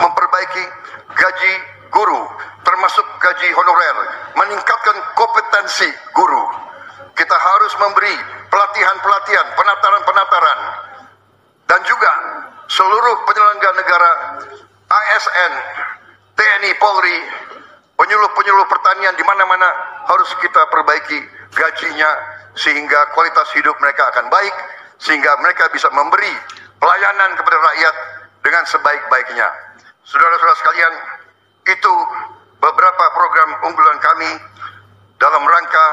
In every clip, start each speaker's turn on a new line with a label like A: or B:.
A: memperbaiki gaji guru, termasuk gaji honorer, meningkatkan kompetensi guru. Kita harus memberi pelatihan-pelatihan, penataran-penataran, dan juga seluruh penyelenggara negara, ASN, TNI, Polri, penyuluh-penyuluh pertanian di mana-mana harus kita perbaiki gajinya sehingga kualitas hidup mereka akan baik, sehingga mereka bisa memberi pelayanan kepada rakyat dengan sebaik-baiknya. Saudara-saudara sekalian, itu beberapa program unggulan kami dalam rangka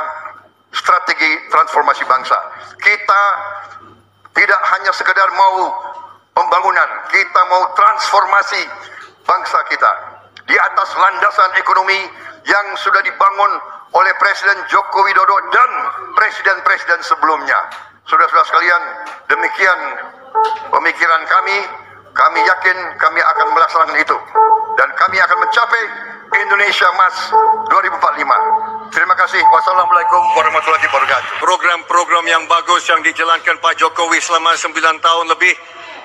A: strategi transformasi bangsa. Kita tidak hanya sekedar mau pembangunan, kita mau transformasi bangsa kita di atas landasan ekonomi yang sudah dibangun oleh Presiden Joko Widodo dan presiden-presiden sebelumnya. Saudara-saudara sekalian, demikian pemikiran kami. Kami yakin kami akan melaksanakan itu dan kami akan mencapai Indonesia Emas 2045. Terima kasih. Wassalamualaikum warahmatullahi wabarakatuh.
B: Program-program yang bagus yang dijalankan Pak Jokowi selama 9 tahun lebih,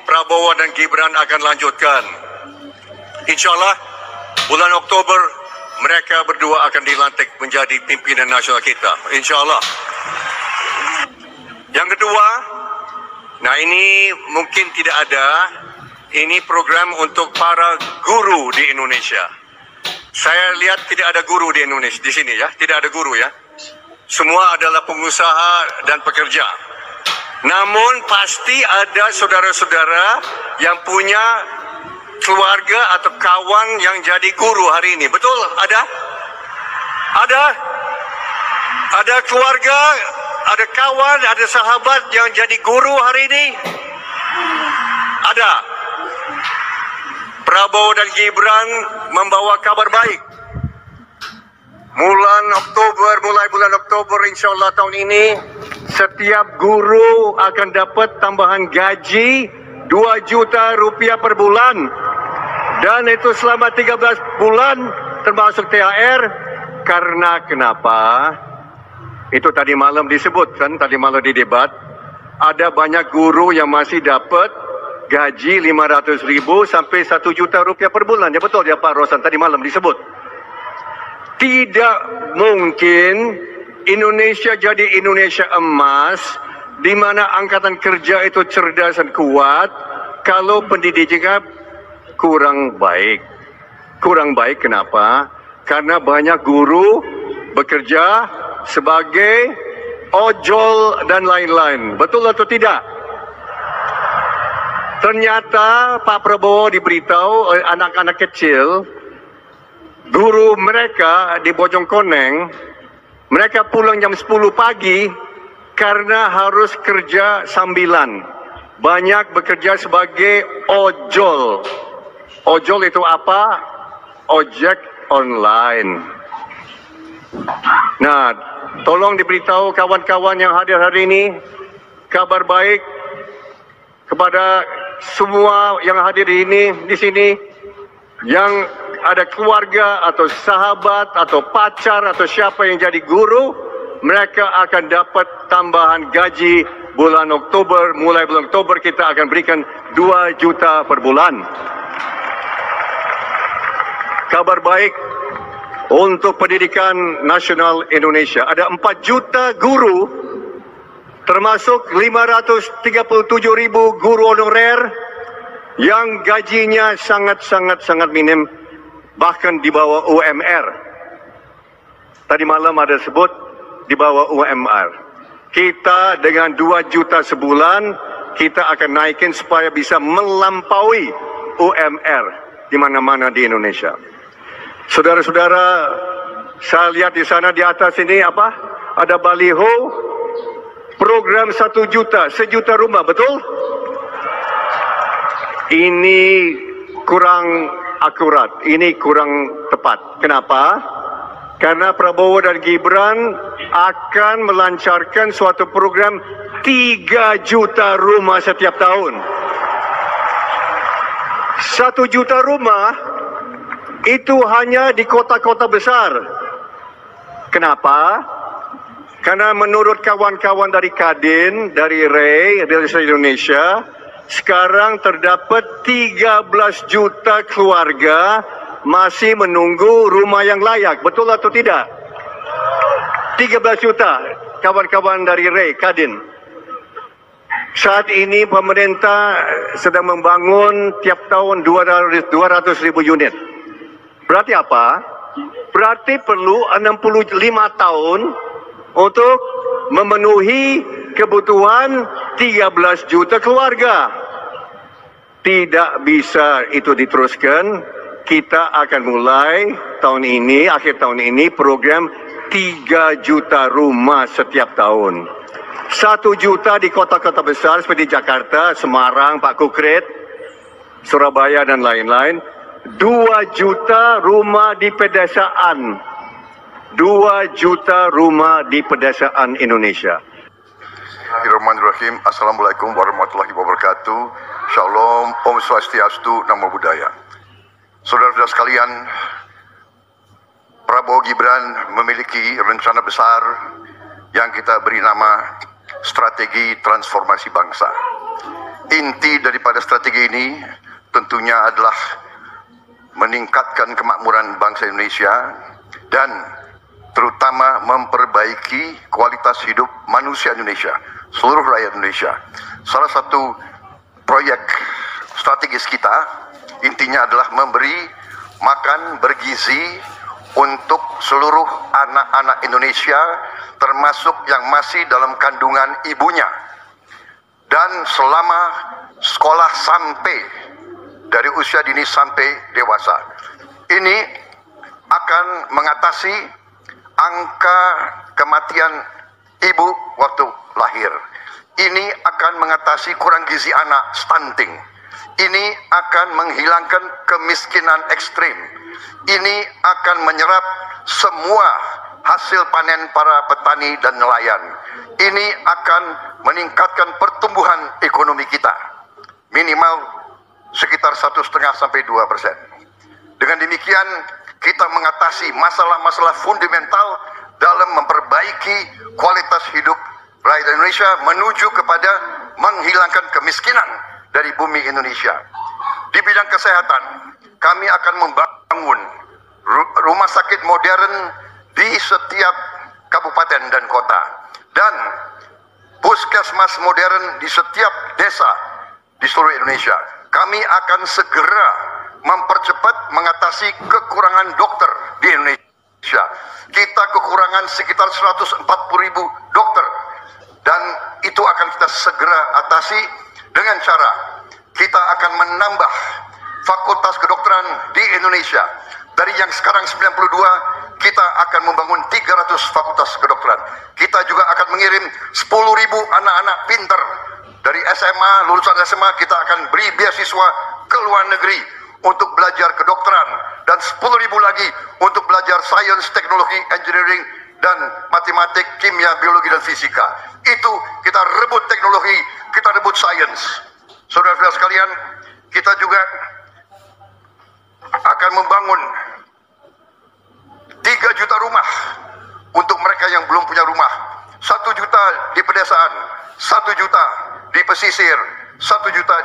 B: Prabowo dan Gibran akan lanjutkan. InsyaAllah bulan Oktober mereka berdua akan dilantik menjadi pimpinan nasional kita. InsyaAllah. Yang kedua, nah ini mungkin tidak ada, ini program untuk para guru di Indonesia. Saya lihat tidak ada guru di Indonesia, di sini ya, tidak ada guru ya. Semua adalah pengusaha dan pekerja. Namun pasti ada saudara-saudara yang punya keluarga atau kawan yang jadi guru hari ini. Betul? Ada? Ada? Ada keluarga, ada kawan, ada sahabat yang jadi guru hari ini? Ada. Prabowo dan Gibran membawa kabar baik. Mulai bulan Oktober insyaAllah tahun ini, setiap guru akan dapat tambahan gaji 2 juta rupiah per bulan. Dan itu selama 13 bulan termasuk THR. Karena kenapa? Itu tadi malam disebutkan, tadi malam di debat, ada banyak guru yang masih dapat gaji 500.000 sampai 1 juta rupiah per bulan. Ya betul ya Pak Rosan, tadi malam disebut. Tidak mungkin Indonesia jadi Indonesia emas, di mana angkatan kerja itu cerdas dan kuat, kalau pendidikannya kurang baik. Kurang baik kenapa? Karena banyak guru bekerja sebagai ojol dan lain-lain. Betul atau tidak? Ternyata Pak Prabowo diberitahu oleh anak-anak kecil, guru mereka di Bojongkoneng, mereka pulang jam 10 pagi karena harus kerja sambilan. Banyak bekerja sebagai ojol. Ojol itu apa? Ojek online. Nah, tolong diberitahu kawan-kawan yang hadir hari ini, kabar baik kepada semua yang hadir di sini, yang ada keluarga atau sahabat atau pacar atau siapa yang jadi guru, mereka akan dapat tambahan gaji bulan Oktober. Mulai bulan Oktober kita akan berikan 2 juta per bulan. Kabar baik untuk pendidikan nasional Indonesia. Ada 4 juta guru, termasuk 537.000 guru honorer yang gajinya sangat minim, bahkan di bawah UMR. Tadi malam ada sebut di bawah UMR. Kita dengan 2 juta sebulan, kita akan naikin supaya bisa melampaui UMR di mana-mana di Indonesia. Saudara-saudara, saya lihat di sana di atas ini apa? Ada baliho program 1 juta, 1 juta rumah, betul? Ini kurang akurat, ini kurang tepat. Kenapa? Karena Prabowo dan Gibran akan melancarkan suatu program 3 juta rumah setiap tahun. 1 juta rumah itu hanya di kota-kota besar. Kenapa? Karena menurut kawan-kawan dari Kadin, dari REI, dari Indonesia, sekarang terdapat 13 juta keluarga masih menunggu rumah yang layak. Betul atau tidak? 13 juta, kawan-kawan dari Ray, Kadin. Saat ini pemerintah sedang membangun tiap tahun 200 ribu unit. Berarti apa? Berarti perlu 65 tahun untuk memenuhi kebutuhan 13 juta keluarga. Tidak bisa itu diteruskan. Kita akan mulai tahun ini, akhir tahun ini, program 3 juta rumah setiap tahun. 1 juta di kota-kota besar seperti Jakarta, Semarang, Pak Kukrit, Surabaya dan lain-lain. 2 juta rumah di pedesaan. 2 juta rumah di pedesaan Indonesia.
A: Bismillahirrahmanirrahim. Assalamualaikum warahmatullahi wabarakatuh. Shalom, Om Swastiastu, Namo Buddhaya. Saudara-saudara sekalian, Prabowo Gibran memiliki rencana besar yang kita beri nama Strategi Transformasi Bangsa. Inti daripada strategi ini tentunya adalah meningkatkan kemakmuran bangsa Indonesia dan terutama memperbaiki kualitas hidup manusia Indonesia, seluruh rakyat Indonesia. Salah satu proyek strategis kita intinya adalah memberi makan bergizi untuk seluruh anak-anak Indonesia, termasuk yang masih dalam kandungan ibunya, dan selama sekolah sampai dari usia dini sampai dewasa. Ini akan mengatasi angka kematian ibu waktu lahir. Ini akan mengatasi kurang gizi anak, stunting. Ini akan menghilangkan kemiskinan ekstrim. Ini akan menyerap semua hasil panen para petani dan nelayan. Ini akan meningkatkan pertumbuhan ekonomi kita minimal sekitar 1,5 sampai 2%. Dengan demikian kita mengatasi masalah-masalah fundamental dalam memperbaiki kualitas hidup rakyat Indonesia menuju kepada menghilangkan kemiskinan dari bumi Indonesia. Di bidang kesehatan, kami akan membangun rumah sakit modern di setiap kabupaten dan kota, dan puskesmas modern di setiap desa di seluruh Indonesia. Kami akan segera mempercepat mengatasi kekurangan dokter di Indonesia. Kita kekurangan sekitar 140.000 dokter, dan itu akan kita segera atasi dengan cara kita akan menambah fakultas kedokteran di Indonesia. Dari yang sekarang 92, kita akan membangun 300 fakultas kedokteran. Kita juga akan mengirim 10.000 anak-anak pintar dari SMA, lulusan SMA. Kita akan beri beasiswa ke luar negeri untuk belajar kedokteran, dan 10.000 lagi untuk belajar sains, teknologi, engineering, dan matematik, kimia, biologi, dan fisika. Itu kita rebut teknologi, kita rebut sains. Saudara-saudara sekalian, kita juga akan membangun 3 juta rumah untuk mereka yang belum punya rumah. 1 juta di pedesaan, 1 juta di pesisir, 1 juta